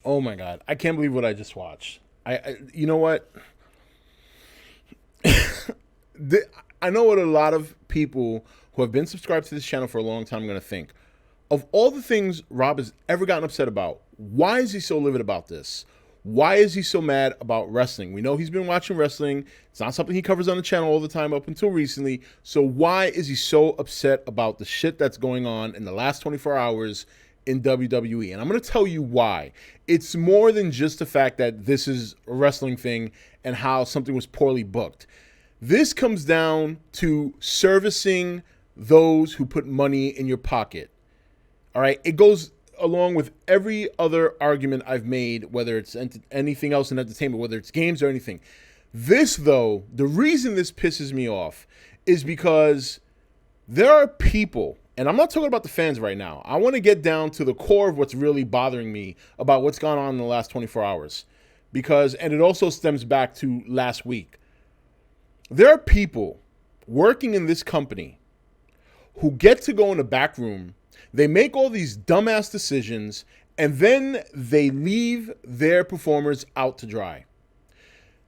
Oh my God. I can't believe what I just watched. You know what? I know what a lot of people who have been subscribed to this channel for a long time are going to think. Of all the things Rob has ever gotten upset about, why is he so livid about this? Why is he so mad about wrestling? We know he's been watching wrestling. It's not something he covers on the channel all the time up until recently. So why is he so upset about the shit that's going on in the last 24 hours in WWE? And I'm going to tell you why. It's more than just the fact that this is a wrestling thing and how something was poorly booked. This comes down to servicing those who put money in your pocket. All right, it goes along with every other argument I've made, whether it's anything else in entertainment, whether it's games or anything. This, though, the reason this pisses me off is because there are people, and I'm not talking about the fans right now. I want to get down to the core of what's really bothering me about what's gone on in the last 24 hours. And it also stems back to last week. There are people working in this company who get to go in the back room. They make all these dumbass decisions, and then they leave their performers out to dry.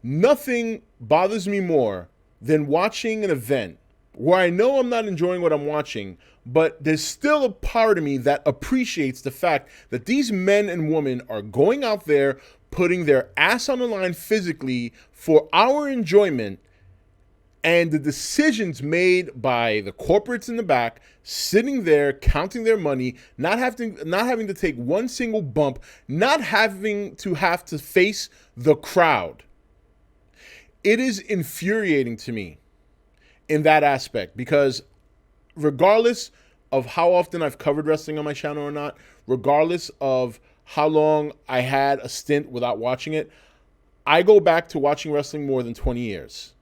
Nothing bothers me more than watching an event where I know I'm not enjoying what I'm watching, but there's still a part of me that appreciates the fact that these men and women are going out there, putting their ass on the line physically for our enjoyment. And the decisions made by the corporates in the back, sitting there, counting their money, not having to take one single bump, not having to face the crowd. It is infuriating to me in that aspect, because regardless of how often I've covered wrestling on my channel or not, regardless of how long I had a stint without watching it, I go back to watching wrestling more than 20 years.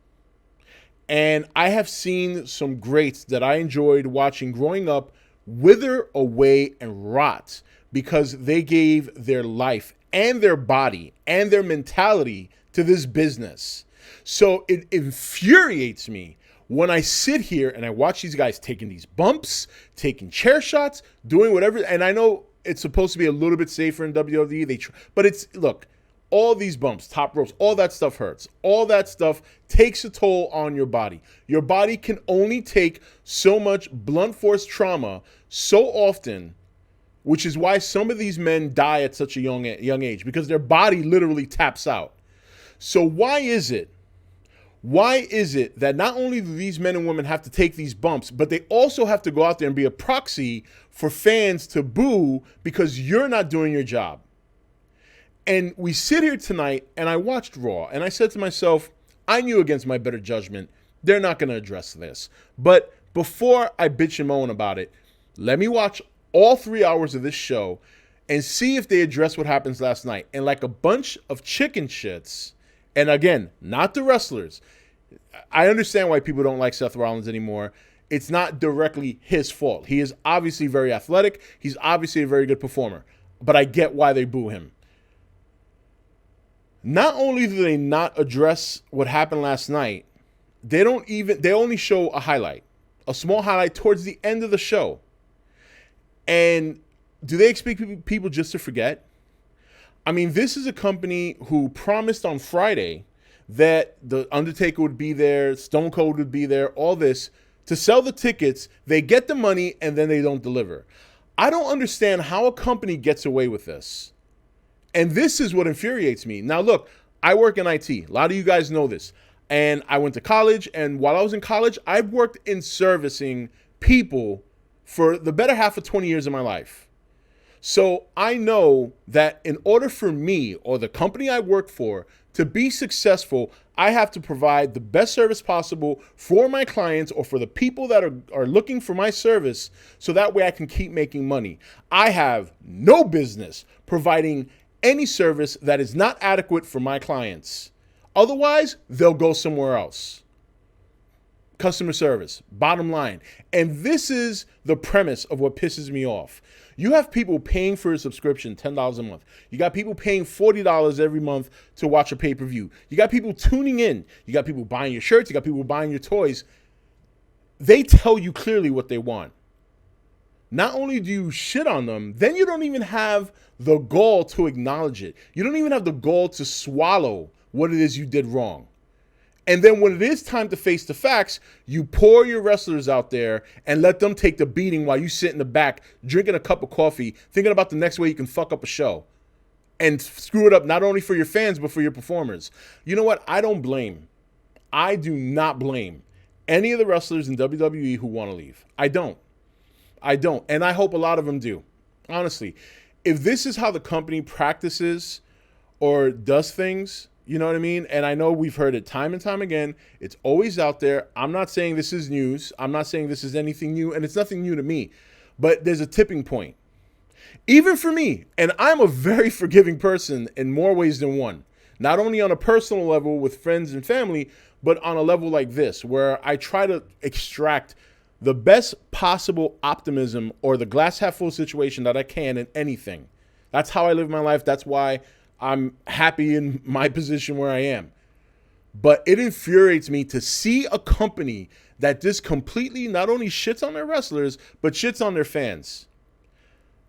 And I have seen some greats that I enjoyed watching growing up wither away and rot because they gave their life and their body and their mentality to this business. So it infuriates me when I sit here and I watch these guys taking these bumps, taking chair shots, doing whatever. And I know it's supposed to be a little bit safer in WWE, but look, all these bumps, top ropes, all that stuff hurts. All that stuff takes a toll on your body. Your body can only take so much blunt force trauma so often, which is why some of these men die at such a young age, because their body literally taps out. So why is it that not only do these men and women have to take these bumps, but they also have to go out there and be a proxy for fans to boo because you're not doing your job? And we sit here tonight, and I watched Raw, and I said to myself, I knew against my better judgment, they're not going to address this. But before I bitch and moan about it, let me watch all 3 hours of this show and see if they address what happens last night. And like a bunch of chicken shits, and again, not the wrestlers. I understand why people don't like Seth Rollins anymore. It's not directly his fault. He is obviously very athletic. He's obviously a very good performer. But I get why they boo him. Not only do they not address what happened last night, they only show a highlight, a small highlight towards the end of the show. And do they expect people just to forget? I mean, this is a company who promised on Friday that The Undertaker would be there, Stone Cold would be there, all this, to sell the tickets. They get the money, and then they don't deliver. I don't understand how a company gets away with this. And this is what infuriates me. Now, look, I work in IT. A lot of you guys know this. And I went to college, and while I was in college, I've worked in servicing people for the better half of 20 years of my life. So I know that in order for me or the company I work for to be successful, I have to provide the best service possible for my clients or for the people that are looking for my service, so that way I can keep making money. I have no business providing any service that is not adequate for my clients. Otherwise, they'll go somewhere else. Customer service, bottom line. And this is the premise of what pisses me off. You have people paying for a subscription, $10 a month. You got people paying $40 every month to watch a pay-per-view. You got people tuning in. You got people buying your shirts. You got people buying your toys. They tell you clearly what they want. not only do you shit on them, then you don't even have the gall to acknowledge it. You don't even have the gall to swallow what it is you did wrong. And then when it is time to face the facts, you pour your wrestlers out there and let them take the beating while you sit in the back drinking a cup of coffee, thinking about the next way you can fuck up a show and screw it up not only for your fans, but for your performers. You know what? I do not blame any of the wrestlers in WWE who want to leave. I don't. And I hope a lot of them do. Honestly, if this is how the company practices or does things, you know what I mean? And I know we've heard it time and time again. It's always out there. I'm not saying this is news. I'm not saying this is anything new, and it's nothing new to me. But there's a tipping point. Even for me, and I'm a very forgiving person in more ways than one. Not only on a personal level with friends and family, but on a level like this, where I try to extract the best possible optimism or the glass half full situation that I can in anything. That's how I live my life. That's why I'm happy in my position where I am. But it infuriates me to see a company that just completely not only shits on their wrestlers, but shits on their fans.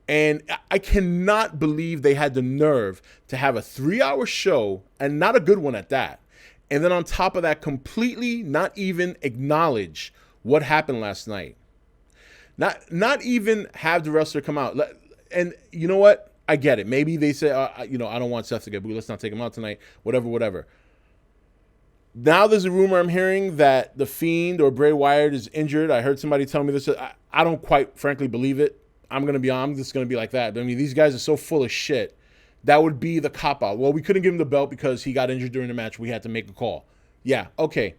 And I cannot believe they had the nerve to have a 3-hour show, and not a good one at that. And then on top of that, completely not even acknowledge what happened last night. Not even have the wrestler come out. And you know what? I get it. Maybe they say, I don't want Seth to get booed. Let's not take him out tonight. Whatever. Now there's a rumor I'm hearing that the Fiend or Bray Wyatt is injured. I heard somebody tell me this. I don't quite frankly believe it. I'm just going to be like that. I mean, these guys are so full of shit. That would be the cop-out. Well, we couldn't give him the belt because he got injured during the match. We had to make a call. Yeah, okay.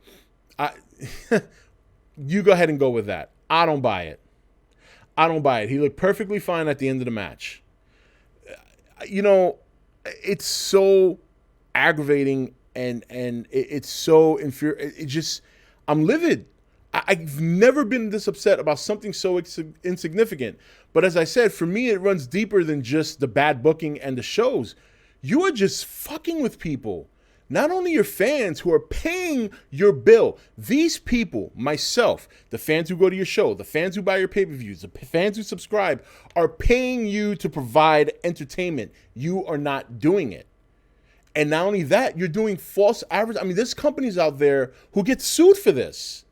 You go ahead and go with that. I don't buy it. He looked perfectly fine at the end of the match. It's so aggravating and it's so infuriating. I'm livid. I've never been this upset about something so insignificant. But as I said, for me, it runs deeper than just the bad booking and the shows. You are just fucking with people. Not only your fans who are paying your bill. These people, myself, the fans who go to your show, the fans who buy your pay-per-views, the fans who subscribe, are paying you to provide entertainment. You are not doing it. And not only that, you're doing false advertising. I mean, there's companies out there who get sued for this.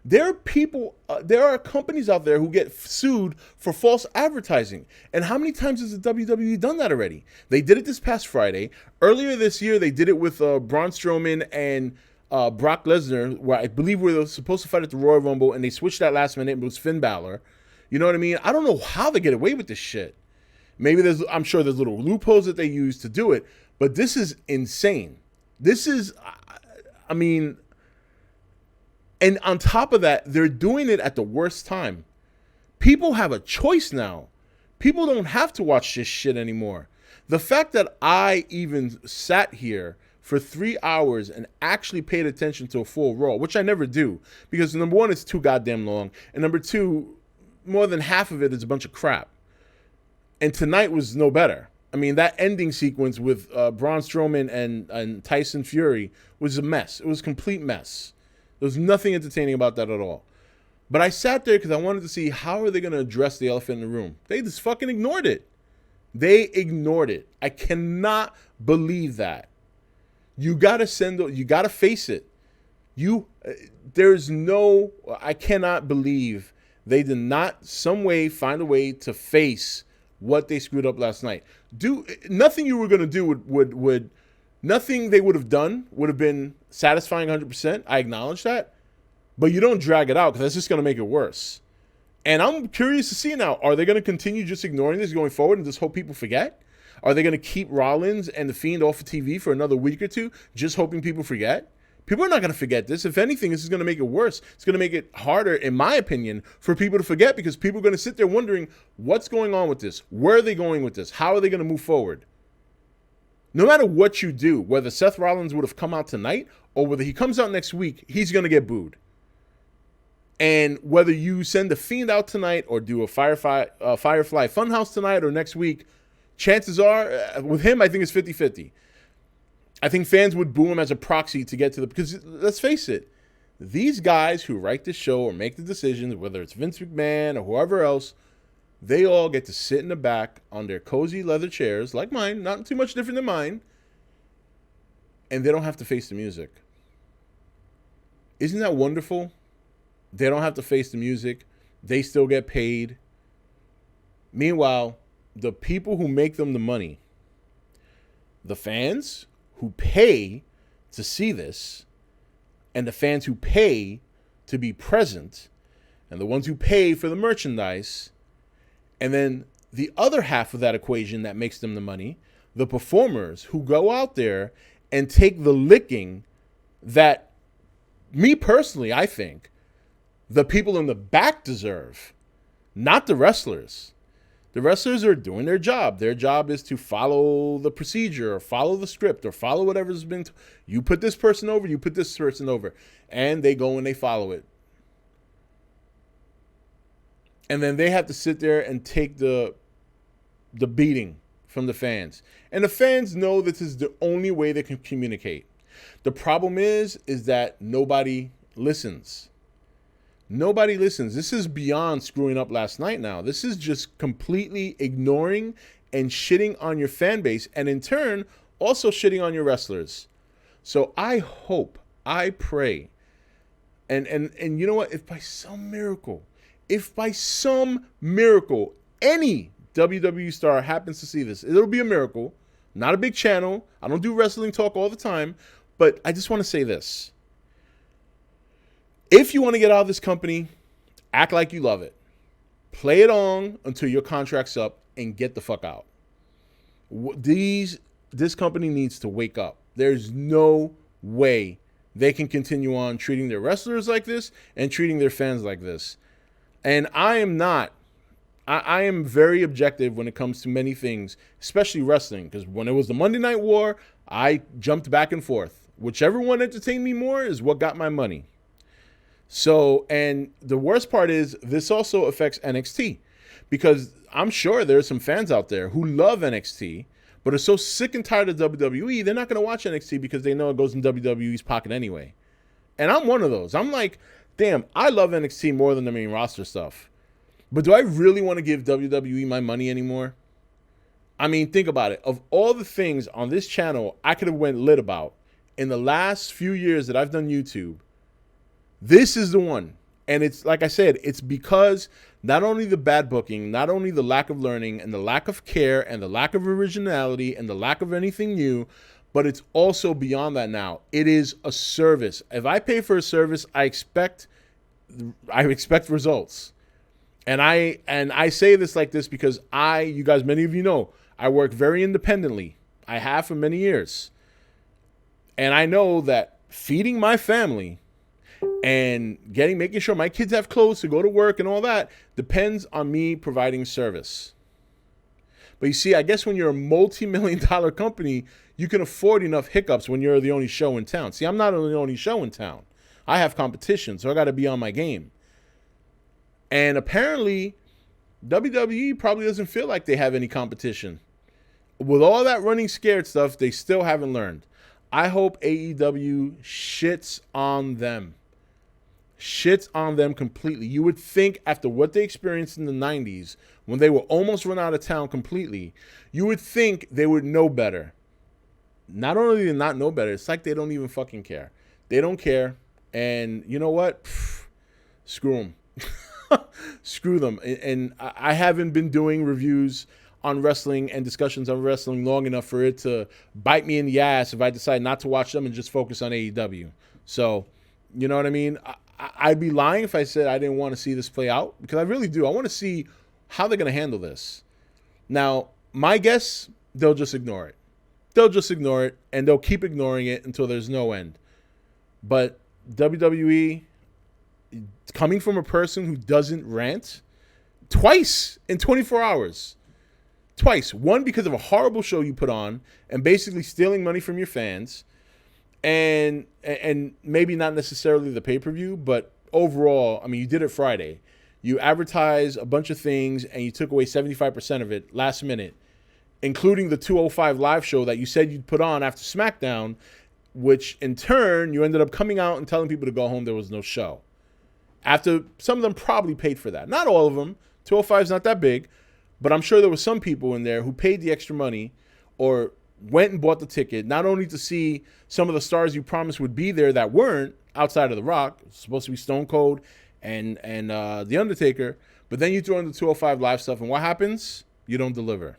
There are companies out there who get sued for false advertising. And how many times has the WWE done that already? They did it this past Friday. Earlier this year, they did it with Braun Strowman and Brock Lesnar, where I believe we were supposed to fight at the Royal Rumble, and they switched that last minute. It was Finn Balor. You know what I mean? I don't know how they get away with this shit. Maybe I'm sure there's little loopholes that they use to do it, but this is insane. And on top of that, they're doing it at the worst time. People have a choice now. People don't have to watch this shit anymore. The fact that I even sat here for 3 hours and actually paid attention to a full Raw, which I never do, because number one, it's too goddamn long, and number two, more than half of it is a bunch of crap. And tonight was no better. I mean, that ending sequence with Braun Strowman and Tyson Fury was a mess. It was a complete mess. There was nothing entertaining about that at all. But I sat there because I wanted to see how are they going to address the elephant in the room. They just fucking ignored it. I cannot believe that. You got to face it. I cannot believe they did not some way find a way to face what they screwed up last night. Nothing you were going to do nothing they would have done would have been satisfying 100%. I acknowledge that. But you don't drag it out because that's just going to make it worse. And I'm curious to see now, are they going to continue just ignoring this going forward and just hope people forget? Are they going to keep Rollins and The Fiend off of TV for another week or two, just hoping people forget? People are not going to forget this. If anything, this is going to make it worse. It's going to make it harder, in my opinion, for people to forget because people are going to sit there wondering, what's going on with this? Where are they going with this? How are they going to move forward? No matter what you do, whether Seth Rollins would have come out tonight or whether he comes out next week, he's going to get booed. And whether you send The Fiend out tonight or do a Firefly Funhouse tonight or next week, chances are, with him, I think it's 50-50. I think fans would boo him as a proxy to get to because let's face it, these guys who write the show or make the decisions, whether it's Vince McMahon or whoever else, They all get to sit in the back on their cozy leather chairs, like mine, not too much different than mine, and they don't have to face the music. Isn't that wonderful? They don't have to face the music. They still get paid. Meanwhile, the people who make them the money, the fans who pay to see this, and the fans who pay to be present, and the ones who pay for the merchandise, and then the other half of that equation that makes them the money, the performers who go out there and take the licking that, me personally, I think, the people in the back deserve, not the wrestlers. The wrestlers are doing their job. Their job is to follow the procedure or follow the script or follow whatever's been. You put this person over, you put this person over. And they go and they follow it. And then they have to sit there and take the beating from the fans. And the fans know this is the only way they can communicate. The problem is that nobody listens. Nobody listens. This is beyond screwing up last night now. This is just completely ignoring and shitting on your fan base, and in turn, also shitting on your wrestlers. So I hope, I pray, and you know what? If by some miracle, any WWE star happens to see this, it'll be a miracle. Not a big channel. I don't do wrestling talk all the time, but I just want to say this. If you want to get out of this company, act like you love it. Play it on until your contract's up and get the fuck out. This company needs to wake up. There's no way they can continue on treating their wrestlers like this and treating their fans like this. And I am not. I am very objective when it comes to many things, especially wrestling, because when it was the Monday Night War, I jumped back and forth. Whichever one entertained me more is what got my money. So, and the worst part is this also affects NXT, because I'm sure there's some fans out there who love NXT, but are so sick and tired of WWE, they're not going to watch NXT because they know it goes in WWE's pocket anyway. And I'm one of those. I'm like, damn, I love NXT more than the main roster stuff. But do I really want to give WWE my money anymore? I mean, think about it. Of all the things on this channel I could have went lit about in the last few years that I've done YouTube, this is the one. And it's like I said, it's because not only the bad booking, not only the lack of learning and the lack of care and the lack of originality and the lack of anything new, but it's also beyond that now. It is a service. If I pay for a service, I expect results. And I say this like this because you guys, many of you know, I work very independently. I have for many years. And I know that feeding my family and making sure my kids have clothes to go to work and all that depends on me providing service. But you see, I guess when you're a multi-million-dollar company, you can afford enough hiccups when you're the only show in town. See, I'm not the only show in town. I have competition, so I got to be on my game. And apparently, WWE probably doesn't feel like they have any competition. With all that running scared stuff, they still haven't learned. I hope AEW shits on them. Shits on them completely. You would think after what they experienced in the 90s, when they were almost run out of town completely, you would think they would know better. Not only do they not know better, it's like they don't even fucking care. They don't care. And you know what? Screw them. Screw them. And I haven't been doing reviews on wrestling and discussions on wrestling long enough for it to bite me in the ass if I decide not to watch them and just focus on AEW. So, you know what I mean? I'd be lying if I said I didn't want to see this play out, because I really do. I want to see how they're going to handle this. Now, my guess, they'll just ignore it. They'll just ignore it, and they'll keep ignoring it until there's no end. But WWE, coming from a person who doesn't rant, twice in 24 hours. Twice. One, because of a horrible show you put on and basically stealing money from your fans. And maybe not necessarily the pay-per-view, but overall, I mean, you did it Friday. You advertised a bunch of things, and you took away 75% of it last minute, including the 205 live show that you said you'd put on after SmackDown, which in turn, you ended up coming out and telling people to go home. There was no show. After some of them probably paid for that. Not all of them. 205 is not that big, but I'm sure there were some people in there who paid the extra money or went and bought the ticket, not only to see some of the stars you promised would be there that weren't outside of The Rock. It was supposed to be Stone Cold and The Undertaker, but then you throw in the 205 Live stuff, and what happens? You don't deliver.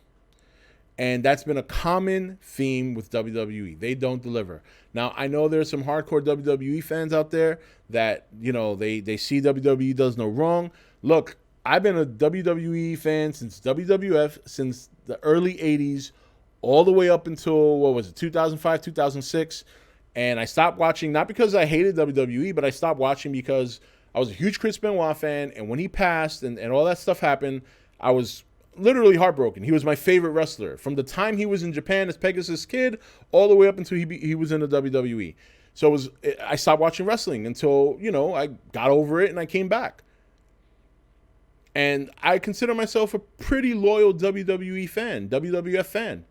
And that's been a common theme with WWE. They don't deliver. Now, I know there's some hardcore WWE fans out there that, you know, they see WWE does no wrong. Look, I've been a WWE fan since WWF, since the early 80s, all the way up until, 2005, 2006. And I stopped watching, not because I hated WWE, but I stopped watching because I was a huge Chris Benoit fan. And when he passed and all that stuff happened, I was literally heartbroken. He was my favorite wrestler from the time he was in Japan as Pegasus Kid all the way up until he was in the WWE. So I stopped watching wrestling until, you know, I got over it and I came back. And I consider myself a pretty loyal WWE fan, WWF fan.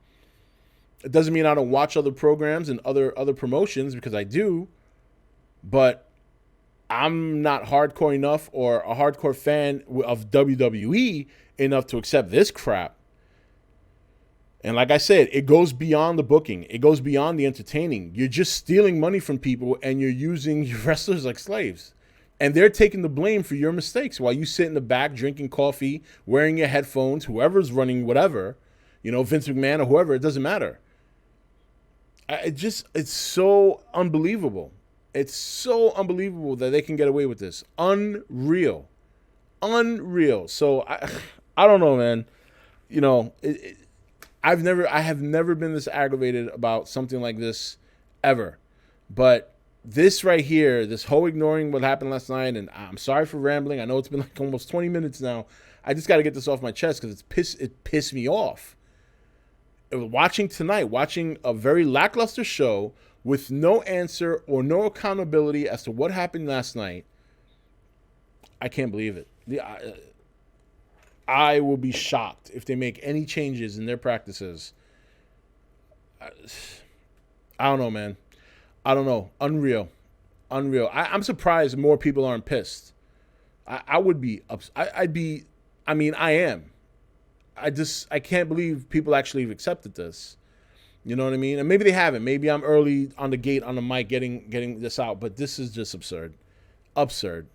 It doesn't mean I don't watch other programs and other promotions, because I do, but I'm not hardcore enough or a hardcore fan of WWE enough to accept this crap. And like I said, it goes beyond the booking. It goes beyond the entertaining. You're just stealing money from people and you're using your wrestlers like slaves. And they're taking the blame for your mistakes while you sit in the back drinking coffee, wearing your headphones, whoever's running whatever, you know, Vince McMahon or whoever, it doesn't matter. It's so unbelievable. It's so unbelievable that they can get away with this. Unreal. So I don't know, man. You know, I have never been this aggravated about something like this ever. But this right here, this whole ignoring what happened last night, and I'm sorry for rambling. I know it's been like almost 20 minutes now. I just got to get this off my chest because it pissed me off. Watching a very lackluster show with no answer or no accountability as to what happened last night, I can't believe it. I will be shocked if they make any changes in their practices. I don't know, man. I don't know. Unreal. I'm surprised more people aren't pissed. I would be. I am. I can't believe people actually have accepted this. You know what I mean? And maybe they haven't. Maybe I'm early on the gate on the mic getting this out, but this is just absurd. Absurd.